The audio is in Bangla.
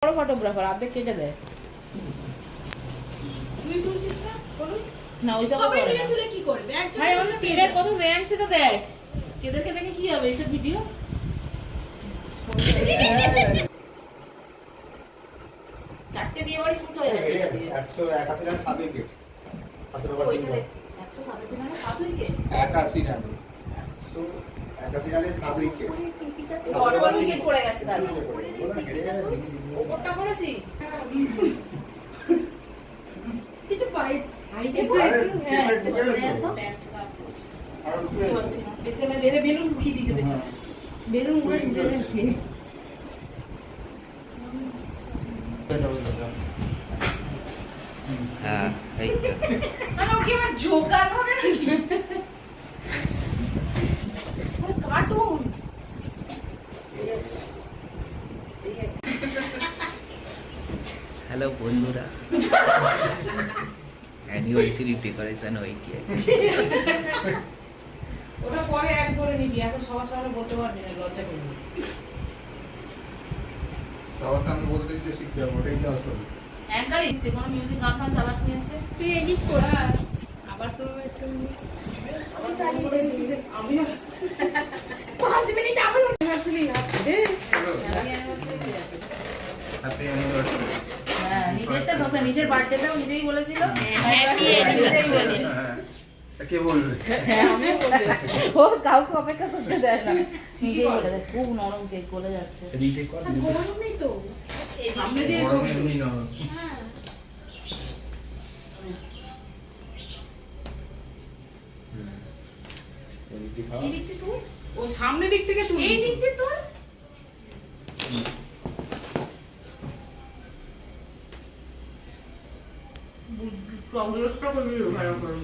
বড় ফটোগ্রাফার অর্ধেক কেটে দেয়। তুই তুলছিস না বলুন না ওই সব সবাই করে মিলে না। তুলে কি করবে একজন ভাই আমাদের টিমের কত র্যাঙ্ক সেটা দেখ। কেদেরকে দেখে কি হবে এইসব ভিডিও? চারটে বিয়ে বাড়ি শুট হয়ে গেছে এটা দিয়ে। 181 রান 7 উইকেট 17 ওভার 3 বল 187 রানে 7 উইকেট। 81 রানে 181 রানে 7 উইকেট বড় উইকেট পড়ে গেছে তার মানে। হেরে গেলে ওপরটা করেছিস কিন্তু পাইস আইডিয়া আরে হ্যাঁ, ঢুকে গেছে আর ঢুকে গেছে পেছনে বেরে বেলুন ঢুকিয়ে দিয়েছে পেছনে। বেলুন উড়ে ঢুকে যাচ্ছে। হ্যাঁ এই তো মানে ওকে আমার জোকার হবে নাকি? কার্টুন। হ্যালো বন্ধুরা অ্যানিভার্সারি ডেকোরেশন হয়েছে ওটা পরে অ্যাড করে নিবি, এখন সবার সামনে বলতে পারবি না, লজ্জা করবি। সবার সামনে বলতে যে শিখতে হবে ওটাই তো আসল অ্যাঙ্কার ইচ্ছে কোনো মিউজিক গান ফান চালাস নি আজকে? তুই এডিট কর আবার তো একটু আমি চালিয়ে দিচ্ছি আমি 5 মিনিট আবার ইউনিভার্সিটি আছে হ্যাপি অ্যানিভার্সারি হ্যাঁ, নিজেরটা সবসময় নিজের বার্থডেটাও নিজেই বলেছিল। হ্যাপি নিজেই বলে। কে বলবে হ্যাঁ, আমিও বলতে যাচ্ছি। ও কাউকে অপেক্ষা করতে দেয় না, নিজেই বলে দেয়। খুব নরম কেক গলে যাচ্ছে। রিটেক কর গরমই তো সামনে দিয়ে গরমে এমনি না হ্যাঁ এদিকে খাও এই দিকটা তুই, ও সামনে দিক থেকে তুই এই দিকটা তুই। চকলেটটা করে ভালো করে